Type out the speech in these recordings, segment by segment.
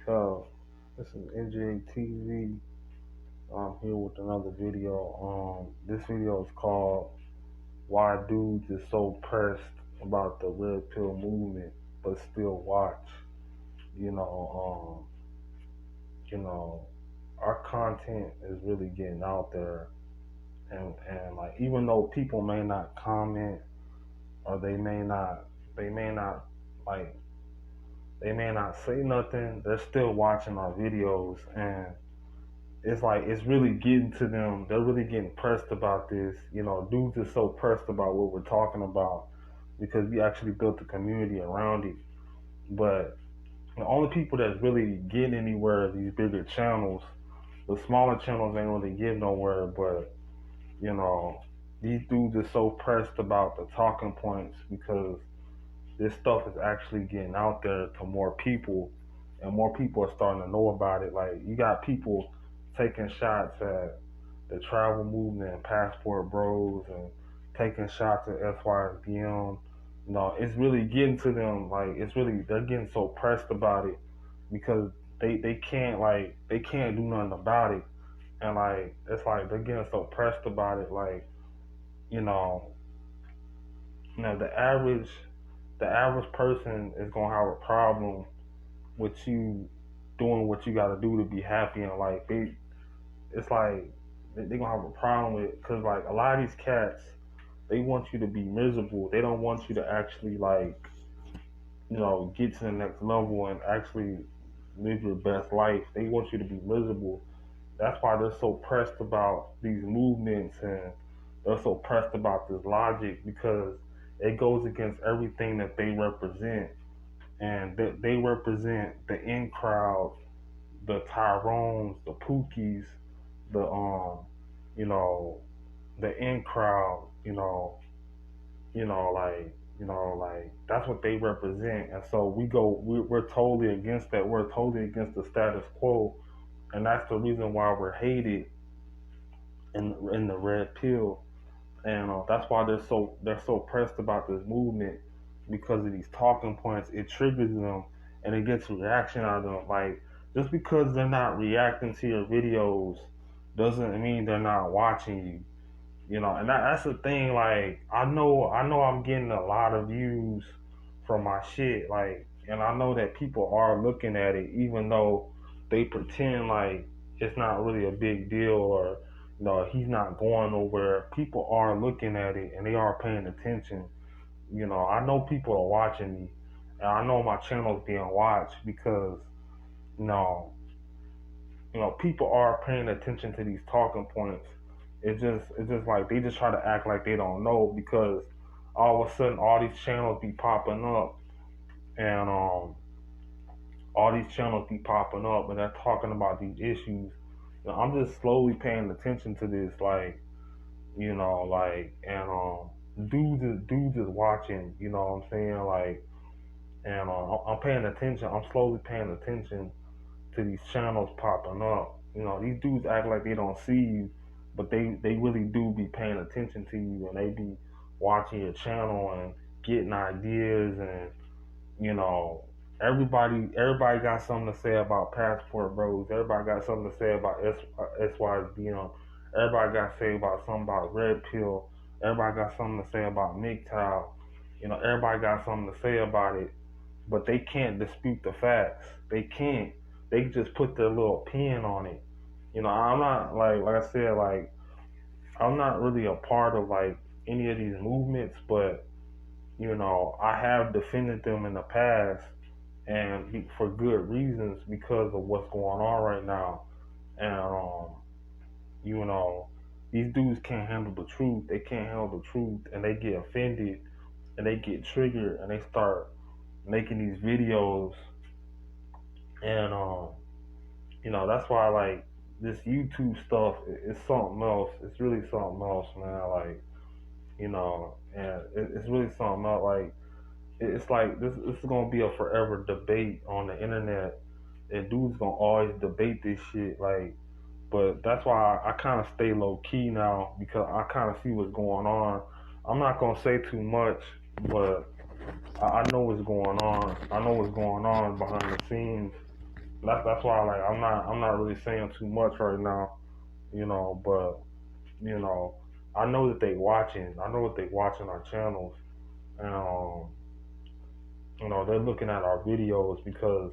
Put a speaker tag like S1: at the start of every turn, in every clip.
S1: Yo, this is N.G.A TV. I'm here with another video. This video is called "Why Dudes is So Pressed About the Red Pill Movement, but Still Watch." You know, you know, our content is really getting out there, and like even though people may not comment or they may not like, they may not say nothing, they're still watching our videos and it's like it's really getting to them. They're really getting pressed about this. Dudes are so pressed about what we're talking about because we actually built a community around it. But the only people that's really getting anywhere are these bigger channels. The smaller channels ain't really getting nowhere. But you know, these dudes are so pressed about the talking points because this stuff is actually getting out there to more people, and more people are starting to know about it. Like you got people taking shots at the travel movement and passport bros, and taking shots at SYSBM. It's really getting to them. Like it's really they're getting so pressed about it because they can't do nothing about it, and like it's like they're getting so pressed about it. Like you know, the average person is gonna have a problem with you doing what you got to do to be happy in life. It's like they gonna have a problem with it because like a lot of these cats, they want you to be miserable. They don't want you to actually like get to the next level and actually live your best life. They want you to be miserable. That's why they're so pressed about these movements and they're so pressed about this logic because it goes against everything that they represent, and they represent the in crowd, the Tyrones, the Pookies, the you know, the in crowd, like that's what they represent, and so we're totally against that. We're totally against the status quo, and that's the reason why we're hated in the red pill, and that's why they're so pressed about this movement because of these talking points. It triggers them, and it gets a reaction out of them. Like just because they're not reacting to your videos doesn't mean they're not watching you. And that's the thing. Like I know I'm getting a lot of views from my shit. Like, and I know that people are looking at it, even though they pretend like it's not really a big deal or he's not going nowhere. People are looking at it and they are paying attention. I know people are watching me, and I know my channel's being watched because you know people are paying attention to these talking points. It's just like they just try to act like they don't know because all of a sudden all these channels be popping up, and all these channels be popping up and they're talking about these issues. I'm just slowly paying attention to this, like and dudes is watching. You know what I'm saying? Like, and I'm paying attention. I'm slowly paying attention to these channels popping up. These dudes act like they don't see you, but they really do be paying attention to you, and they be watching your channel and getting ideas, and you know everybody got something to say about passport bros. Everybody got something to say about SYSBM. Everybody got to say about something about red pill. Everybody got something to say about MGTOW. Everybody got something to say about it, but they can't dispute the facts. They can't. They just put their little pin on it. I'm not like I said, like I'm not really a part of like any of these movements, but I have defended them in the past, and for good reasons because of what's going on right now. And you know, these dudes can't handle the truth. They can't handle the truth, and they get offended, and they get triggered, and they start making these videos, and that's why like this YouTube stuff is something else. It's really something else, man. Like and it's really something else. Like it's like this is gonna be a forever debate on the internet, and dudes gonna always debate this shit. Like, but that's why I kind of stay low key now because I kind of see what's going on. I'm not gonna say too much, but I know what's going on. I know what's going on behind the scenes, That's why like I'm not really saying too much right now, but you know, I know that they watching. I know that they watching our channels, and they're looking at our videos because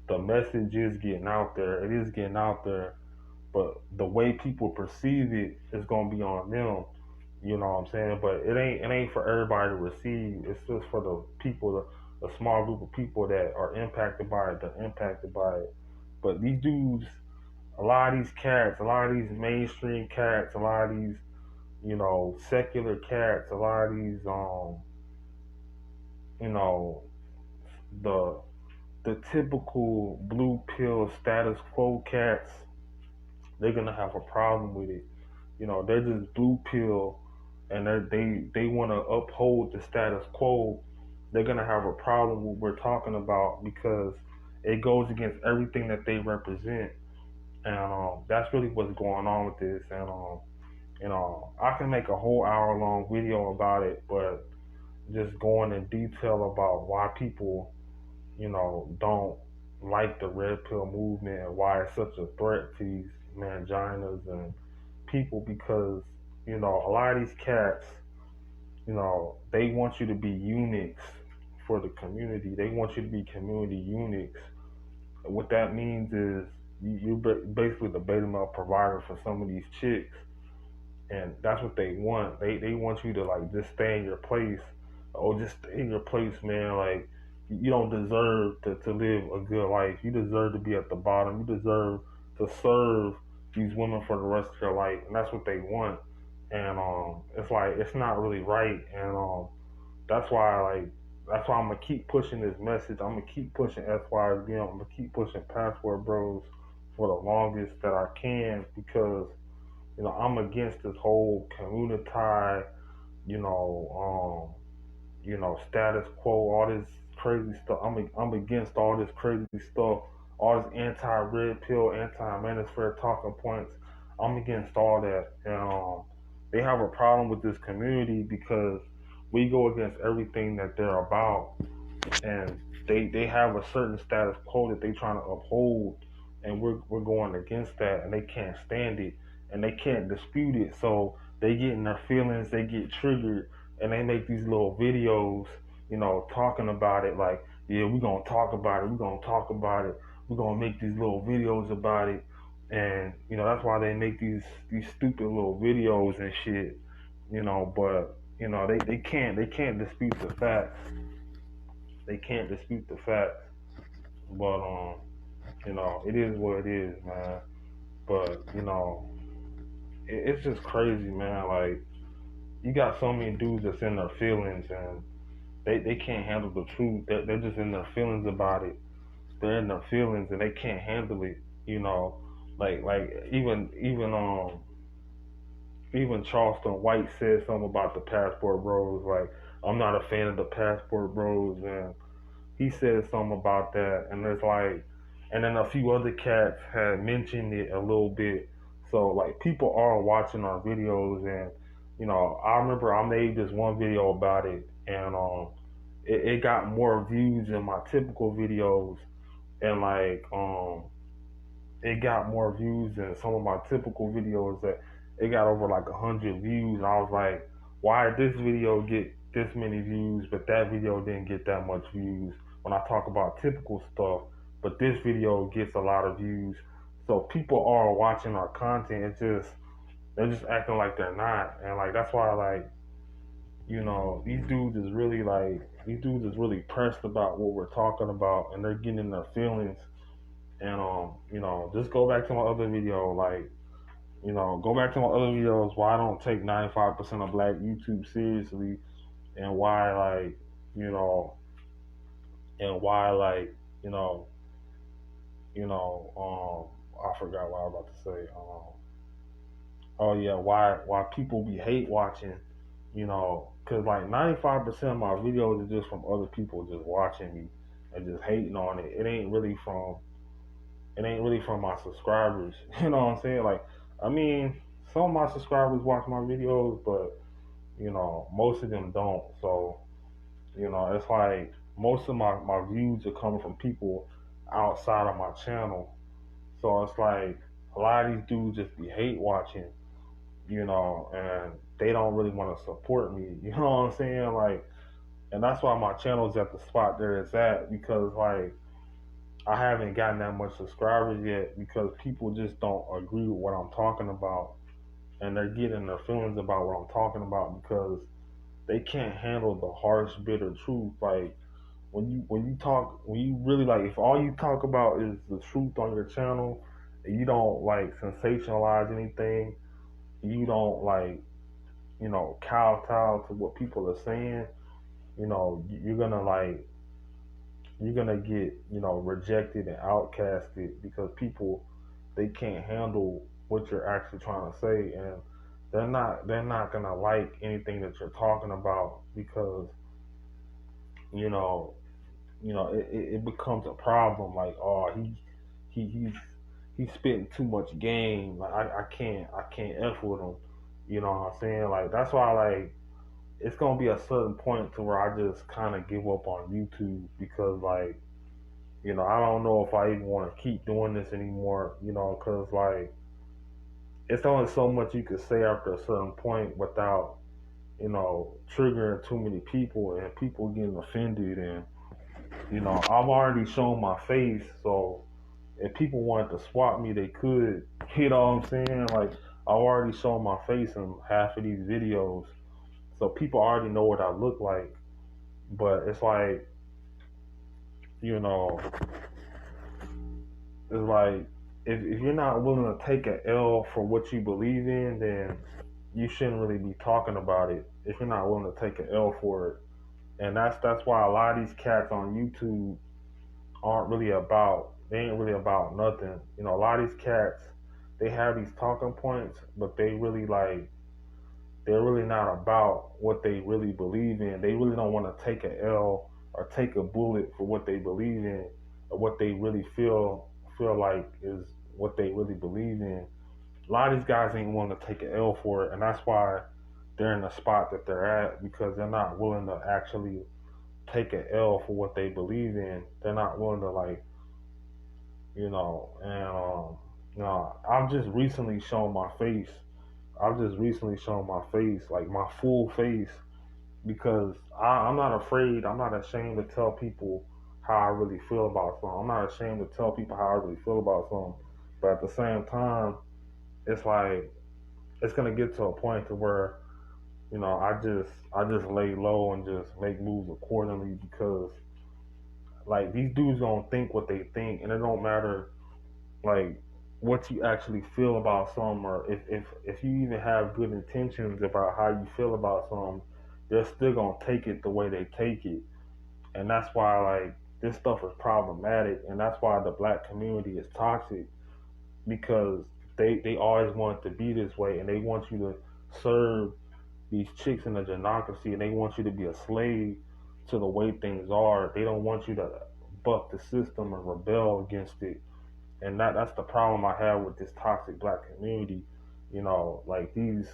S1: the message is getting out there. It is getting out there, but the way people perceive it is gonna be on them. You know what I'm saying? But it ain't for everybody to receive. It's just for the people, the small group of people that are impacted by it. They're impacted by it. But these dudes, a lot of these cats, a lot of these mainstream cats, a lot of these secular cats, a lot of these you know the the typical blue pill status quo cats, they're gonna have a problem with it. They're just blue pill, and they want to uphold the status quo. They're gonna have a problem with what we're talking about because it goes against everything that they represent, and that's really what's going on with this. And I can make a whole hour long video about it, but just going in detail about why people, don't like the red pill movement and why it's such a threat to these manginas and people because, a lot of these cats, they want you to be eunuchs for the community. They want you to be community eunuchs. What that means is you're basically the beta male provider for some of these chicks, and that's what they want. They want you to like just stay in your place. Oh, just stay in your place, man. Like you don't deserve to live a good life. You deserve to be at the bottom. You deserve to serve these women for the rest of your life, and that's what they want. And it's like it's not really right, and that's why I'm gonna keep pushing this message. I'm gonna keep pushing SYSBM. I'm gonna keep pushing Passport Bros for the longest that I can because I'm against this whole community, you know, status quo, all this crazy stuff. I'm against all this crazy stuff, all this anti-red pill, anti-manosphere talking points. I'm against all that, and they have a problem with this community because we go against everything that they're about, and they have a certain status quo that they trying to uphold, and we're going against that, and they can't stand it, and they can't dispute it, so they get in their feelings, they get triggered, and they make these little videos, talking about it like, yeah, we're gonna talk about it, we're gonna talk about it, we're gonna make these little videos about it, and that's why they make these stupid little videos and shit, but they can't dispute the facts. They can't dispute the facts. But it is what it is, man. But it's just crazy, man. Like you got so many dudes that's in their feelings and they can't handle the truth. They're just in their feelings about it. They're in their feelings and they can't handle it. You know, like even Charleston White said something about the Passport Bros. Like I'm not a fan of the Passport Bros, and he said something about that, and it's like, and then a few other cats had mentioned it a little bit. So like people are watching our videos, and I remember I made this one video about it, and it got more views than my typical videos, and like it got more views than some of my typical videos that it got over like 100 views. And I was like, why did this video get this many views, but that video didn't get that much views when I talk about typical stuff, but this video gets a lot of views. So people are watching our content. It's just they're just acting like they're not, and like that's why these dudes is really pressed about what we're talking about, and they're getting in their feelings. And just go back to my other video, like go back to my other videos why I don't take 95% of black YouTube seriously, and why you know, and why you know, I forgot what I was about to say. Oh yeah, why people be hate watching, cause like 95% of my videos are just from other people just watching me and just hating on it. It ain't really from my subscribers. You know what I'm saying? Like, I mean, some of my subscribers watch my videos, but most of them don't. So it's like most of my views are coming from people outside of my channel. So it's like a lot of these dudes just be hate watching, and they don't really want to support me. You know what I'm saying? Like, and that's why my channel's at the spot there it's at, because like I haven't gotten that much subscribers yet because people just don't agree with what I'm talking about, and they're getting their feelings about what I'm talking about because they can't handle the harsh, bitter truth. Like when you really like, if all you talk about is the truth on your channel, and you don't like sensationalize anything, you don't like kowtow to what people are saying, you're gonna get rejected and outcasted because people, they can't handle what you're actually trying to say, and they're not gonna like anything that you're talking about because you know it becomes a problem. Like, oh, he's he's spitting too much game. Like I can't f with him. You know what I'm saying? Like that's why like it's gonna be a certain point to where I just kind of give up on YouTube because like I don't know if I even want to keep doing this anymore. Because like it's only so much you can say after a certain point without triggering too many people and people getting offended. And I've already shown my face, so if people wanted to swap me, they could. You know what I'm saying? Like I already shown my face in half of these videos, so people already know what I look like. But it's like, you know, it's like if you're not willing to take an L for what you believe in, then you shouldn't really be talking about it. If you're not willing to take an L for it, and that's why a lot of these cats on YouTube aren't really about. They ain't really about nothing. A lot of these cats, they have these talking points, but they're really not about what they really believe in. They really don't want to take a L or take a bullet for what they believe in or what they really feel like is what they really believe in. A lot of these guys ain't willing to take an L for it, and that's why they're in the spot that they're at because they're not willing to actually take an L for what they believe in. They're not willing to and I've just recently shown my face. I've just recently shown my face, like my full face, because I'm not afraid. I'm not ashamed to tell people how I really feel about something. I'm not ashamed to tell people how I really feel about something. But at the same time, it's like it's gonna get to a point to where I just lay low and just make moves accordingly because like these dudes don't think what they think, and it don't matter like what you actually feel about something, or if you even have good intentions about how you feel about something, they're still gonna take it the way they take it. And that's why like this stuff is problematic, and that's why the black community is toxic because they always want it to be this way, and they want you to serve these chicks in the genocracy, and they want you to be a slave to the way things are. They don't want you to buck the system and rebel against it. And that's the problem I have with this toxic black community. Like these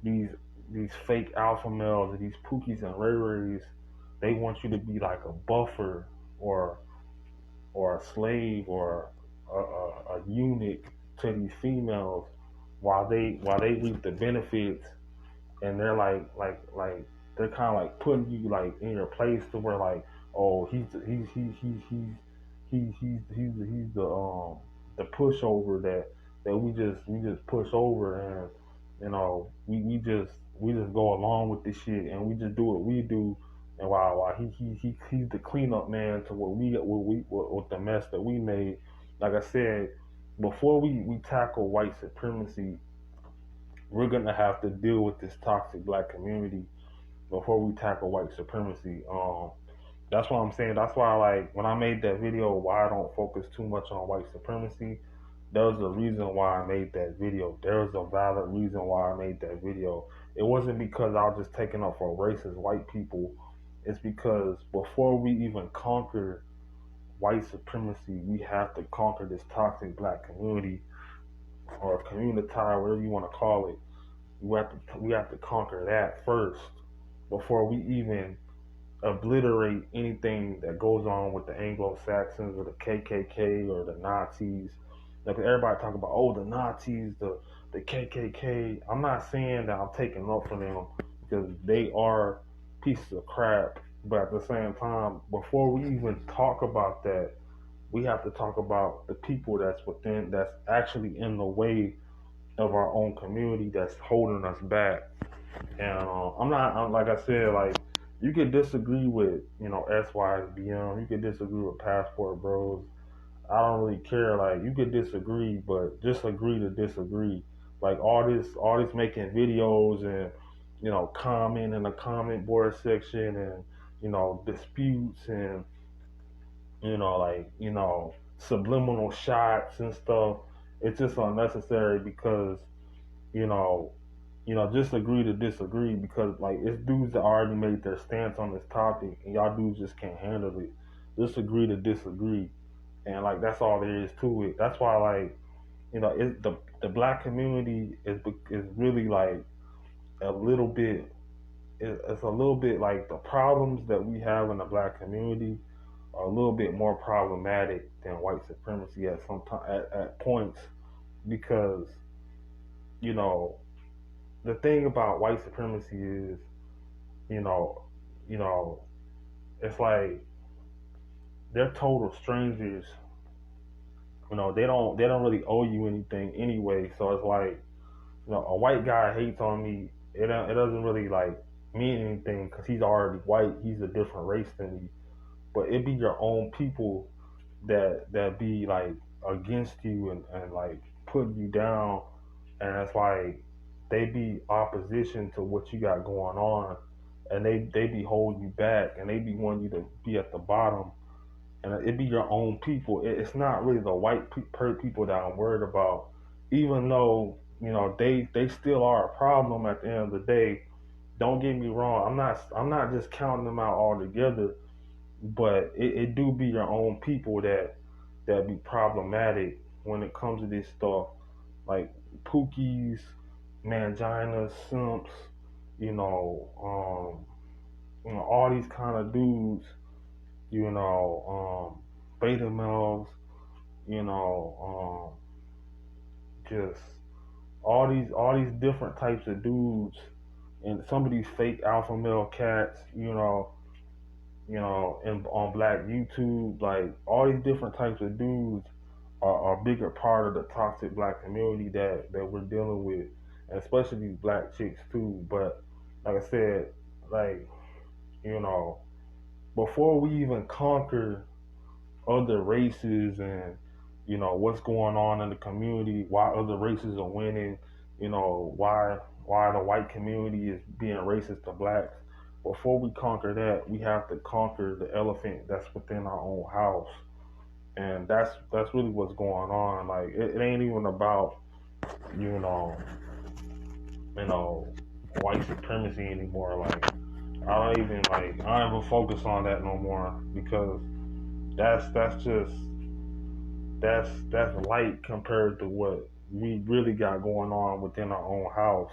S1: these fake alpha males and these pookies and ray rays, they want you to be like a buffer or a slave or a eunuch to these females while they reap the benefits, and they're like they're kind of like putting you like in your place to where like, oh, he's the pushover that we just push over, and we just go along with this shit and we just do what we do, and while he's the cleanup man to what the mess that we made. Like I said, before we tackle white supremacy, we're gonna have to deal with this toxic black community before we tackle white supremacy. That's what I'm saying. That's why, like, when I made that video, why I don't focus too much on white supremacy, there was a reason why I made that video. There was a valid reason why I made that video. It wasn't because I was just taking up for racist white people. It's because before we even conquer white supremacy, we have to conquer this toxic black community or community, whatever you want to call it. We have to conquer that first before we even obliterate anything that goes on with the Anglo Saxons or the KKK or the Nazis. Like everybody talk about, oh, the Nazis, the KKK. I'm not saying that I'm taking up for them because they are pieces of crap. But at the same time, before we even talk about that, we have to talk about the people that's actually in the way of our own community that's holding us back. And like I said, like you could disagree with SYSBM, you could disagree with Passport Bros. I don't really care. Like you could disagree, but just agree to disagree. Like all this making videos and comment in the comment board section and disputes and subliminal shots and stuff. It's just unnecessary because you know just agree to disagree because like it's dudes that already made their stance on this topic and y'all dudes just can't handle it. Just agree to disagree, and like that's all there is to it. That's why like it's the black community is really like a little bit. It's a little bit like the problems that we have in the black community are a little bit more problematic than white supremacy at some time at points because you know the thing about white supremacy is you know you know it's like they're total strangers. They don't really owe you anything anyway. So it's like a white guy hates on me. It doesn't really like mean anything because he's already white. He's a different race than me. But it be your own people that be like against you and like putting you down, and it's like they be opposition to what you got going on, and they be holding you back, and they be wanting you to be at the bottom, and it be your own people. It's not really the white people that I'm worried about, even though they still are a problem at the end of the day. Don't get me wrong. I'm not just counting them out altogether, but it do be your own people that be problematic when it comes to this stuff, like Pookies, Manginas, Simps, all these kind of dudes, beta males, just all these different types of dudes, and some of these fake alpha male cats, and on Black YouTube, like all these different types of dudes are a bigger part of the toxic black community that we're dealing with, and especially these black chicks too. But like I said, like you know, before we even conquer other races and what's going on in the community, why other races are winning, why the white community is being racist to blacks. Before we conquer that, we have to conquer the elephant that's within our own house, and that's really what's going on. Like it ain't even about you know you know white supremacy anymore. Like I don't even focus on that no more because that's just that's light compared to what we really got going on within our own house.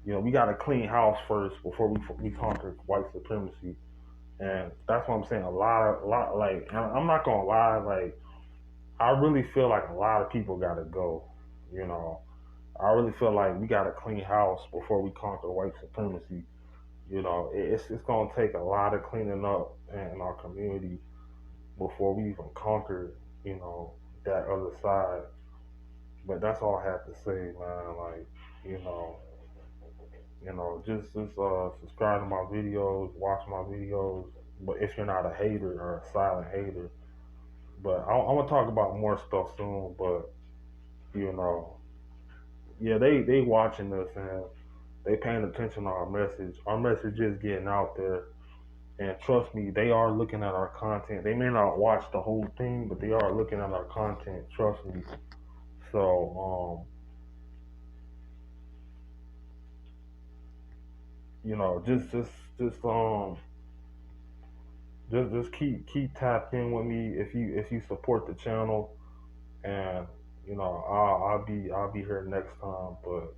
S1: We got to clean house first before we conquer white supremacy, and that's what I'm saying. A lot like I'm not gonna lie, like I really feel like a lot of people gotta go. You know, I really feel like we gotta clean house before we conquer white supremacy. It's gonna take a lot of cleaning up in our community before we even conquer, you know, that other side. But that's all I have to say, man. Like, you know, just subscribe to my videos, watch my videos. But if you're not a hater or a silent hater, but I'm gonna talk about more stuff soon. But you know, yeah, they watching us and they paying attention to our message. Our message is getting out there, and trust me, they are looking at our content. They may not watch the whole thing, but they are looking at our content. Trust me. So, just just keep tapped in with me if you support the channel, and I'll be here next time. But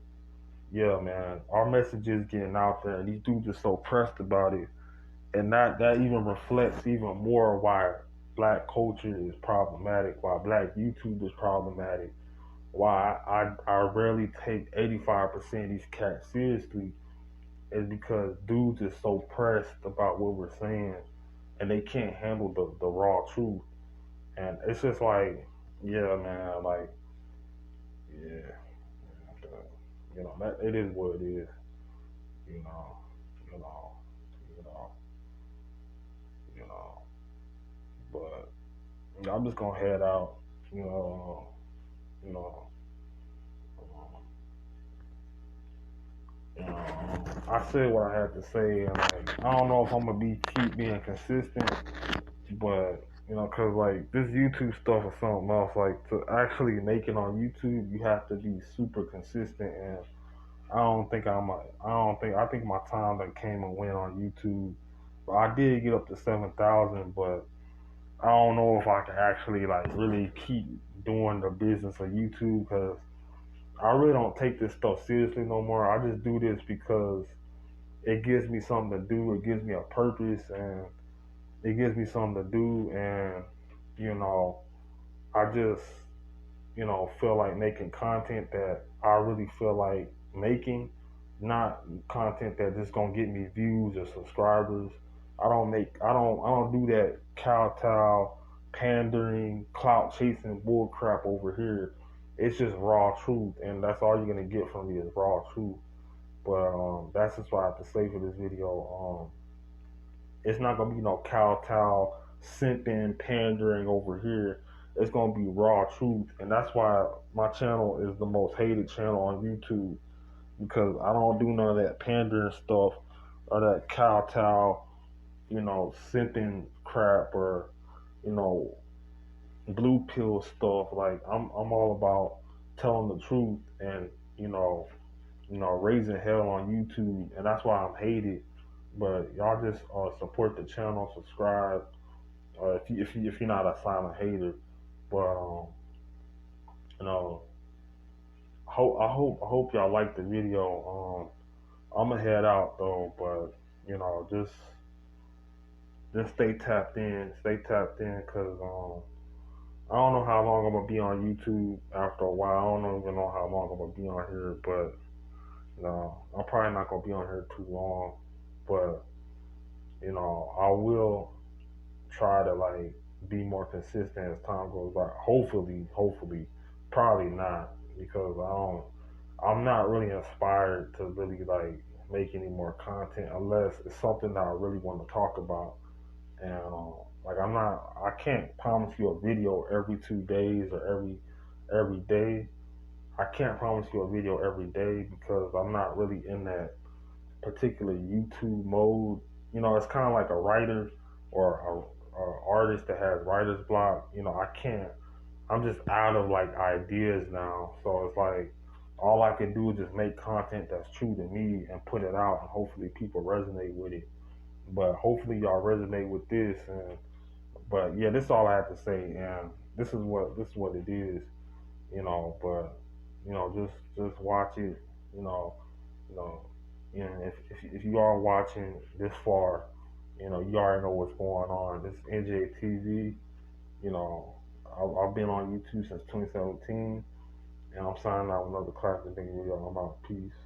S1: yeah, man, our message is getting out there, and these dudes are so pressed about it. and that even reflects even more why black culture is problematic, why black YouTube is problematic, why I rarely take 85% of these cats seriously is because dudes is so pressed about what we're saying and they can't handle the raw truth. And it's just like, yeah, man, like, yeah, that it is what it is, you know, you know, you know, you know. But I'm just gonna head out, you know, you know, I said what I had to say, and like, I don't know if I'm gonna keep being consistent, but cause like this YouTube stuff is something else. Like to actually make it on YouTube, you have to be super consistent, and I think my time that came and went on YouTube. But I did get up to 7,000, but I don't know if I can actually like really keep doing the business of YouTube because I really don't take this stuff seriously no more. I just do this because it gives me something to do. It gives me a purpose, and it gives me something to do. And you know, I just feel like making content that I really feel like making, not content that just gonna get me views or subscribers. I don't do that kowtow, pandering, clout chasing bull crap over here. It's just raw truth, and that's all you're gonna get from me is raw truth. But that's just what I have to say for this video. It's not gonna be no kowtow, simping, pandering over here. It's gonna be raw truth, and that's why my channel is the most hated channel on YouTube because I don't do none of that pandering stuff or that kowtow, simping crap or you know blue pill stuff. Like I'm all about telling the truth and you know raising hell on YouTube, and that's why I'm hated. But y'all just support the channel, subscribe. If you're not a silent hater, but you know, I hope y'all like the video. I'm gonna head out though, but just stay tapped in, cause I don't know how long I'm gonna be on YouTube after a while. I don't even know how long I'm gonna be on here, but I'm probably not gonna be on here too long. But I will try to like be more consistent as time goes by. Hopefully, probably not because I'm not really inspired to really like make any more content unless it's something that I really want to talk about. And like I can't promise you a video every 2 days or every day. I can't promise you a video every day because I'm not really in that particular YouTube mode. It's kind of like a writer or a artist that has writer's block. I can't. I'm just out of like ideas now, so it's like all I can do is just make content that's true to me and put it out, and hopefully people resonate with it. But hopefully y'all resonate with this, and but yeah, this is all I have to say, and this is what it is, But just watch it, you know, you know, if you are watching this far, you already know what's going on. This is N.G.A TV. You know, I've been on YouTube since 2017, and I'm signing out with another classic video. I'm out. Peace.